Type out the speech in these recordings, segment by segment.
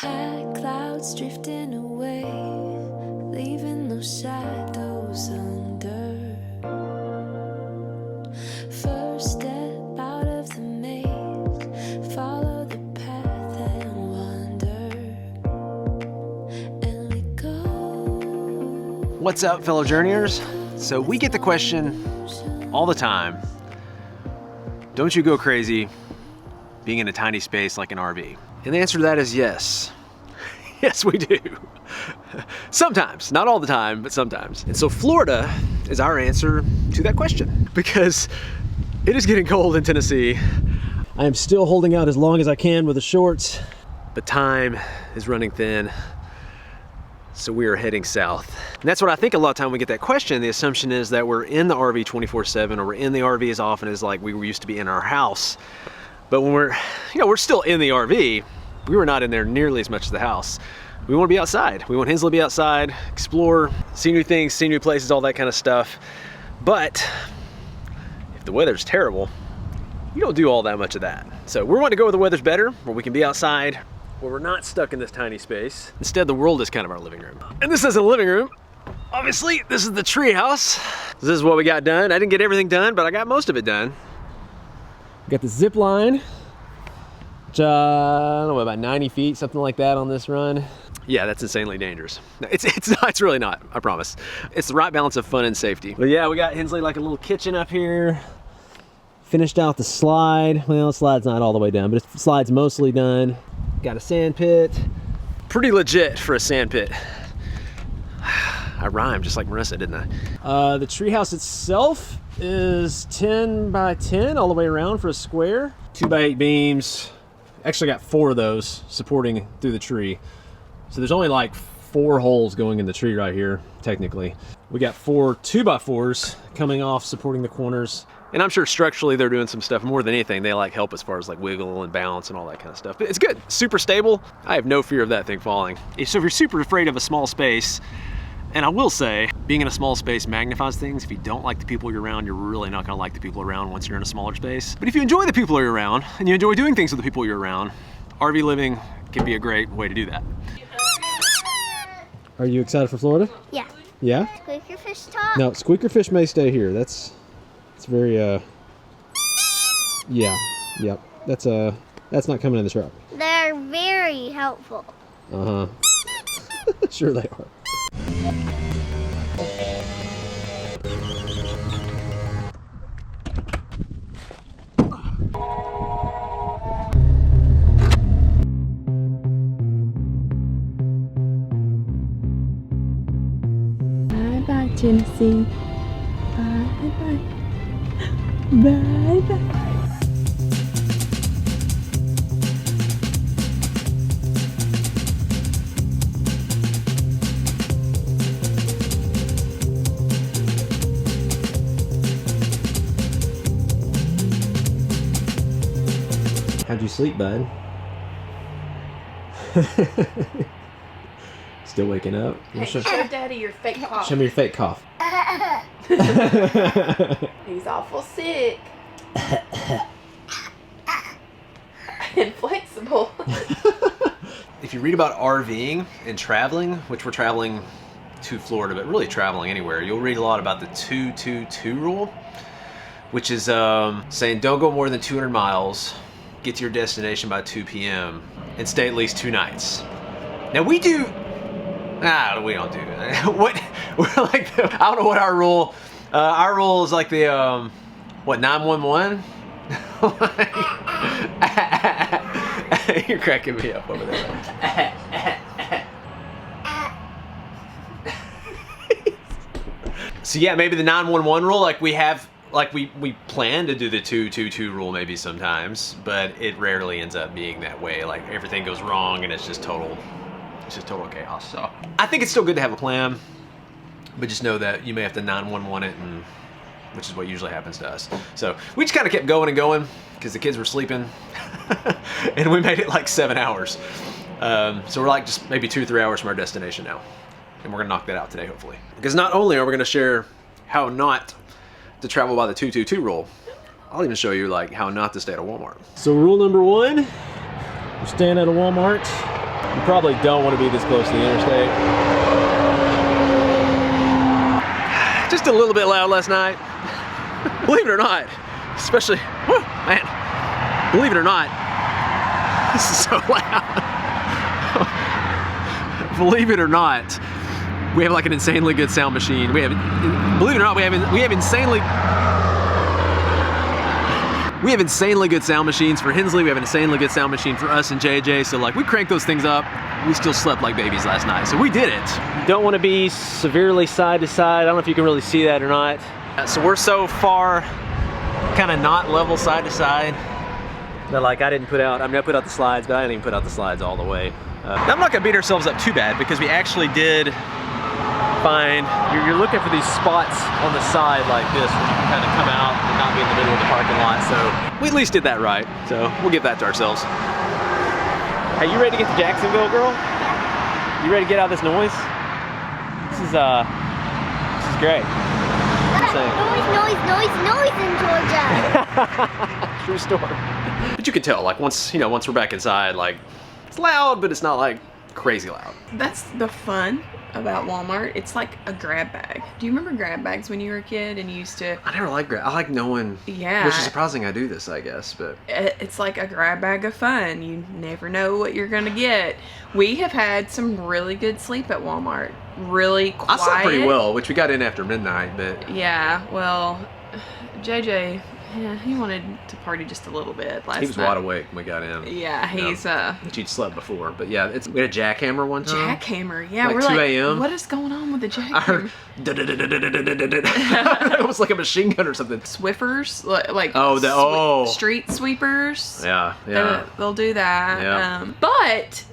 High clouds drifting away, leaving those shadows under. First step out of the maze, follow the path and wander. And we go. What's up, fellow journeyers? So we get the question all the time, don't you go crazy being in a tiny space like an RV? And the answer to that is yes. Yes, we do. Sometimes, not all the time, but sometimes. And so Florida is our answer to that question because it is getting cold in Tennessee. I am still holding out as long as I can with the shorts, but time is running thin. So we are heading south. And that's what I think a lot of time we get that question. The assumption is that we're in the RV 24/7 or we're in the RV as often as like we used to be in our house. But when we're still in the RV, we were not in there nearly as much as the house. We want to be outside. We want Hensley to be outside, explore, see new things, see new places, all that kind of stuff. But if the weather's terrible, you don't do all that much of that. So we're wanting to go where the weather's better, where we can be outside, where we're not stuck in this tiny space. Instead, the world is kind of our living room. And this isn't a living room. Obviously, this is the treehouse. This is what we got done. I didn't get everything done, but I got most of it done. Got the zip line, which I don't know, about 90 feet, something like that on this run. Yeah, that's insanely dangerous. It's really not, I promise. It's the right balance of fun and safety. But yeah, we got Hensley like a little kitchen up here. Finished out the slide. Well, the slide's not all the way done, but the slide's mostly done. Got a sand pit. Pretty legit for a sand pit. I rhymed just like Marissa, didn't I? The treehouse itself is 10 by 10 all the way around for a square. 2 by 8 beams. Actually got 4 of those supporting through the tree. So there's only like 4 holes going in the tree right here, technically. We got 4 2x4s coming off supporting the corners. And I'm sure structurally they're doing some stuff more than anything. They like help as far as like wiggle and balance and all that kind of stuff. But it's good, super stable. I have no fear of that thing falling. So if you're super afraid of a small space, and I will say, being in a small space magnifies things. If you don't like the people you're around, you're really not gonna like the people around once you're in a smaller space. But if you enjoy the people you're around, and you enjoy doing things with the people you're around, RV living can be a great way to do that. Are you excited for Florida? Yeah. Yeah? Squeaker fish talk? No, squeaker fish may stay here. It's very, yeah, yep. That's not coming in this route. They're very helpful. Uh-huh. Sure they are. Bye-bye, Tennessee. Bye-bye. Bye-bye. How'd you sleep, bud? Still waking up? Hey, show Daddy your fake cough. Show me your fake cough. He's awful sick. Inflexible. If you read about RVing and traveling, which we're traveling to Florida, but really traveling anywhere, you'll read a lot about the 2-2-2 rule, which is saying don't go more than 200 miles, get to your destination by 2 p.m., and stay at least 2 nights. Now we do, we don't do that. We're like, I don't know what our rule is like the, what, 911? You're cracking me up over there. So yeah, maybe the 911 rule, like we have, like we plan to do the 2-2-2 rule maybe sometimes, but it rarely ends up being that way. Like everything goes wrong and it's just total chaos. So I think it's still good to have a plan, but just know that you may have to 911 it, and which is what usually happens to us. So we just kind of kept going and going because the kids were sleeping and we made it like 7 hours. So we're like just maybe 2 or 3 hours from our destination now. And we're gonna knock that out today, hopefully. Because not only are we gonna share how not to travel by the 2-2-2 rule, I'll even show you like how not to stay at a Walmart. So rule number 1, we're staying at a Walmart. You probably don't want to be this close to the interstate. Just a little bit loud last night. Believe it or not, especially, whew, man, believe it or not, this is so loud. Believe it or not, we have like an insanely good sound machine. We have, believe it or not, we have insanely good sound machines for Hensley. We have an insanely good sound machine for us and JJ. So like we cranked those things up. We still slept like babies last night. So we did it. You don't want to be severely side to side. I don't know if you can really see that or not. So we're so far kind of not level side to side. But like I didn't put out, I mean I put out the slides, but I didn't even put out the slides all the way. I'm not gonna beat ourselves up too bad because we actually did find, you're looking for these spots on the side like this where you can kind of come out and not be in the middle of the parking lot. So we at least did that right. So we'll give that to ourselves. Hey, you ready to get to Jacksonville, girl? You ready to get out of this noise? This is great. Noise in Georgia. True story. But you can tell, like once we're back inside, like it's loud, but it's not like crazy loud. That's the fun about Walmart. It's like a grab bag. Do you remember grab bags when you were a kid and you used to? I never liked grab. I like knowing. Yeah. Which is surprising I do this, I guess, but. It's like a grab bag of fun. You never know what you're gonna get. We have had some really good sleep at Walmart. Really quiet. I slept pretty well, which we got in after midnight, but. Yeah, well, JJ, yeah, he wanted to party just a little bit last night. He was wide awake when we got in. Yeah, he's Which he'd slept before, but yeah, we had a jackhammer one time. Jackhammer, yeah. Like we're 2 like, a.m. what is going on with the jackhammer? I heard it was like a machine gun or something. Swiffers, like street sweepers. Yeah. They'll do that. Yeah. But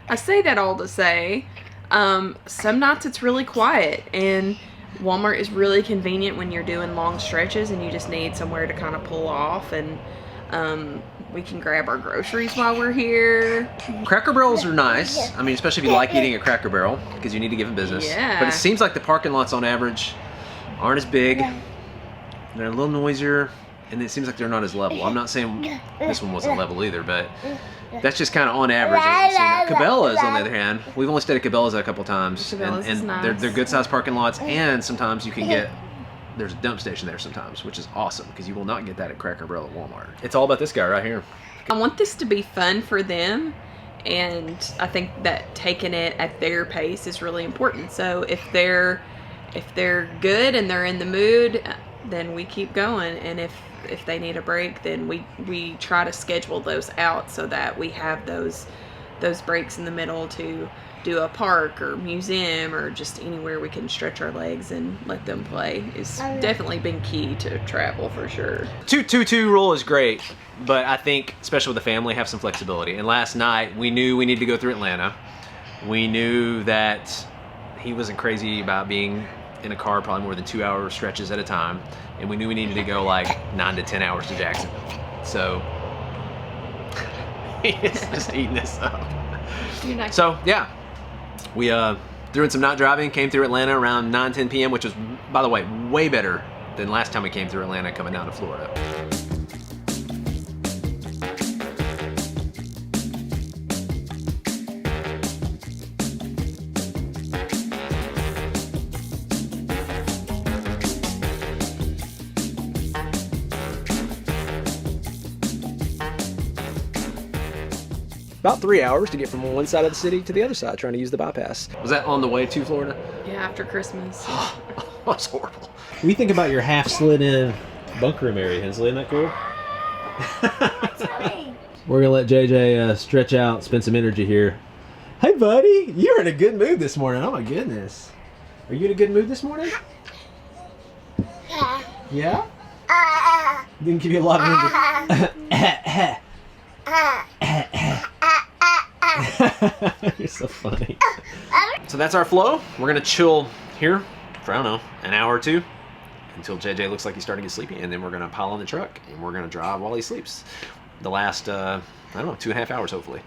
I say that all to say, some nights it's really quiet and Walmart is really convenient when you're doing long stretches and you just need somewhere to kind of pull off, and we can grab our groceries while we're here. Cracker Barrels are nice. I mean, especially if you like eating at Cracker Barrel, because you need to give them business. Yeah. But it seems like the parking lots on average aren't as big. They're a little noisier, and it seems like they're not as level. I'm not saying this one wasn't level either, but that's just kind of on average. Cabela's, on the other hand, we've only stayed at Cabela's a couple times, and nice. they're good sized parking lots, and sometimes you can get, there's a dump station there sometimes, which is awesome, because you will not get that at Cracker Barrel at Walmart. It's all about this guy right here. I want this to be fun for them, and I think that taking it at their pace is really important. So if they're good and they're in the mood, then we keep going, and if they need a break, then we try to schedule those out so that we have those breaks in the middle to do a park or museum or just anywhere we can stretch our legs and let them play. It's definitely been key to travel for sure. 2-2-2 rule is great, but I think especially with the family, have some flexibility. And last night we knew we needed to go through Atlanta. We knew that he wasn't crazy about being in a car probably more than 2 hour stretches at a time, and we knew we needed to go like 9 to 10 hours to Jacksonville. So he's just eating this up. So yeah, we threw in some night driving, came through Atlanta around 9-10 p.m., which was, by the way, way better than last time we came through Atlanta coming down to Florida. About 3 hours to get from one side of the city to the other side, trying to use the bypass. Was that on the way to Florida? Yeah, after Christmas. That's horrible. What do you think about your half slid in bunk room area, Hensley? Isn't that cool? We're gonna let JJ stretch out, spend some energy here. Hey buddy, you're in a good mood this morning. Oh my goodness. Are you in a good mood this morning? Yeah? Didn't give you a lot of energy. You're so funny. So that's our flow. We're gonna chill here for, I don't know, an hour or two until JJ looks like he's starting to get sleepy, and then we're gonna pile on the truck and we're gonna drive while he sleeps. The last, I don't know, 2.5 hours hopefully.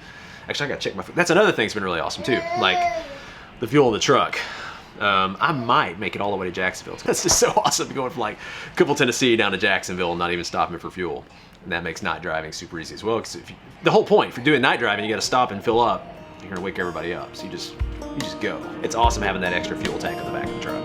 Actually, I gotta check my food. That's another thing that's been really awesome too. Like the fuel in the truck. I might make it all the way to Jacksonville. That's just so awesome, going from like Cookville, Tennessee down to Jacksonville and not even stopping for fuel. And that makes night driving super easy as well. Because the whole point for doing night driving, you got to stop and fill up you're gonna wake everybody up. So you just go. It's awesome having that extra fuel tank on the back of the truck.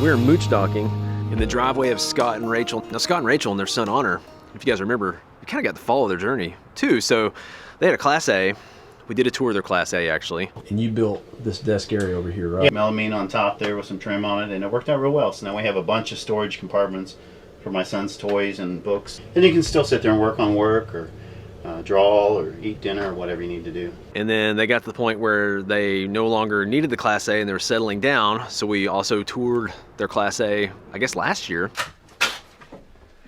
We're Moochdocking in the driveway of Scott and Rachel. Now Scott and Rachel and their son Honor, if you guys remember, we kind of got to follow their journey too. So they had a Class A. We did a tour of their Class A actually. And you built this desk area over here, right? Yeah, melamine on top there with some trim on it, and it worked out real well. So now we have a bunch of storage compartments for my son's toys and books. And you can still sit there and work on work or draw or eat dinner or whatever you need to do. And then they got to the point where they no longer needed the Class A and they were settling down. So we also toured their Class A, I guess last year.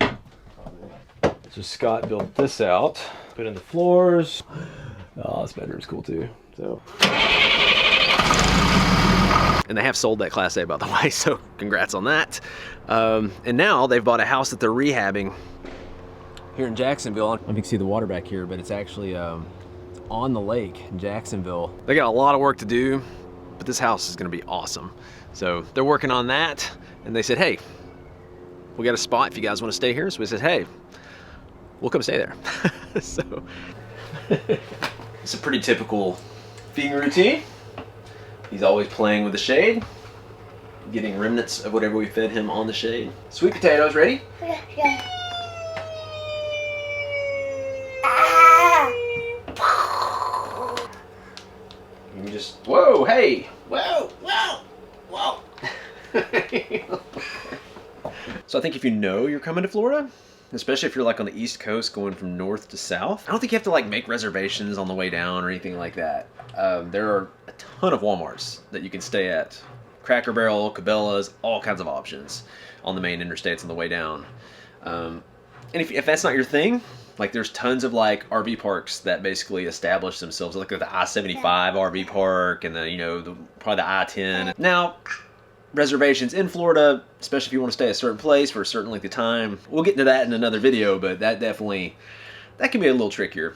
So Scott built this out, put in the floors. Oh, this bedroom's cool too. So. And they have sold that Class A, by the way, so congrats on that. And now they've bought a house that they're rehabbing here in Jacksonville. I don't know if you can see the water back here, but it's actually on the lake in Jacksonville. They got a lot of work to do, but this house is gonna be awesome. So they're working on that, and they said, hey, we got a spot if you guys wanna stay here. So we said, hey, we'll come stay there. So it's a pretty typical feeding routine. He's always playing with the shade, getting remnants of whatever we fed him on the shade. Sweet potatoes, ready? Yeah. You just, whoa, hey, whoa, whoa, whoa. So I think if you know you're coming to Florida, especially if you're like on the East Coast going from north to south, I don't think you have to like make reservations on the way down or anything like that. There are a ton of Walmarts that you can stay at. Cracker Barrel, Cabela's, all kinds of options on the main interstates on the way down. And if that's not your thing, like there's tons of like RV parks that basically establish themselves, like the I-75 RV park and the, probably the I-10. Now, reservations in Florida, especially if you want to stay at a certain place for a certain length of time, we'll get into that in another video, but that can be a little trickier.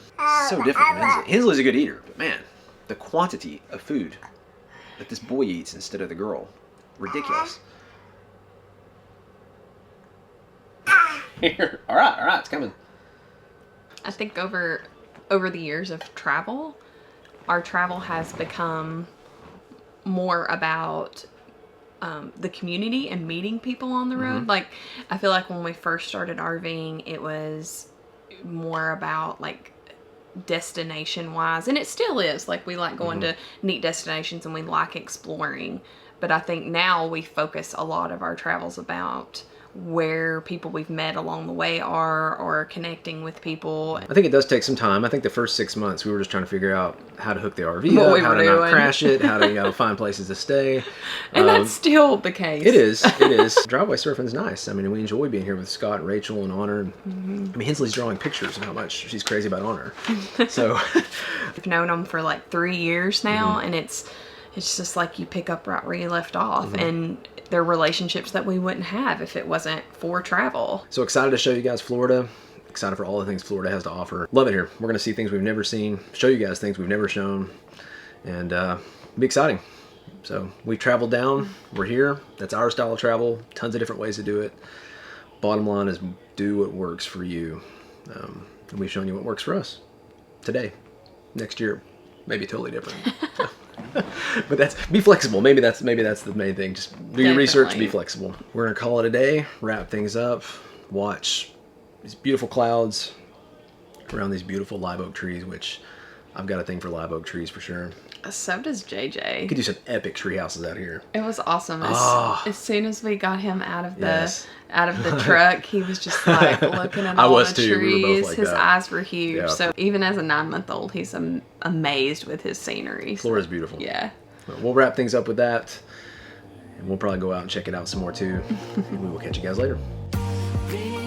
So different from Hensley. Hensley's a good eater, but man, the quantity of food that this boy eats instead of the girl, ridiculous. Here, all right, it's coming. I think over the years of travel, our travel has become more about the community and meeting people on the road. Like, I feel like when we first started RVing, it was more about like destination wise, and it still is. Like, we like going to neat destinations and we like exploring, but I think now we focus a lot of our travels about where people we've met along the way are, or connecting with people. I think it does take some time. I think the first 6 months we were just trying to figure out how to hook the RV up, how to not crash it, how to find places to stay. And that's still the case. It is. Driveway surfing's nice. I mean, we enjoy being here with Scott and Rachel and Honor. I mean, Hensley's drawing pictures of how much she's crazy about Honor. So I've known them for like 3 years now, and it's just like you pick up right where you left off, and they're relationships that we wouldn't have if it wasn't for travel. So excited to show you guys Florida. Excited for all the things Florida has to offer. Love it here. We're gonna see things we've never seen, show you guys things we've never shown, and be exciting. So we've traveled down, we're here. That's our style of travel. Tons of different ways to do it. Bottom line is do what works for you. And we've shown you what works for us today. Next year, maybe totally different. But be flexible. Maybe that's the main thing. Just do your research, be flexible. We're gonna call it a day, wrap things up, watch these beautiful clouds around these beautiful live oak trees, which I've got a thing for live oak trees for sure. So does JJ. You could do some epic tree houses out here. It was awesome. As soon as we got him out of the Yes. truck, he was just like looking at all the too. We were both trees. like His that. eyes were huge. Yeah. So even as a 9-month-old, he's amazed with his scenery. Florida's beautiful. Yeah. But we'll wrap things up with that. And we'll probably go out and check it out some more too. And we will catch you guys later. Real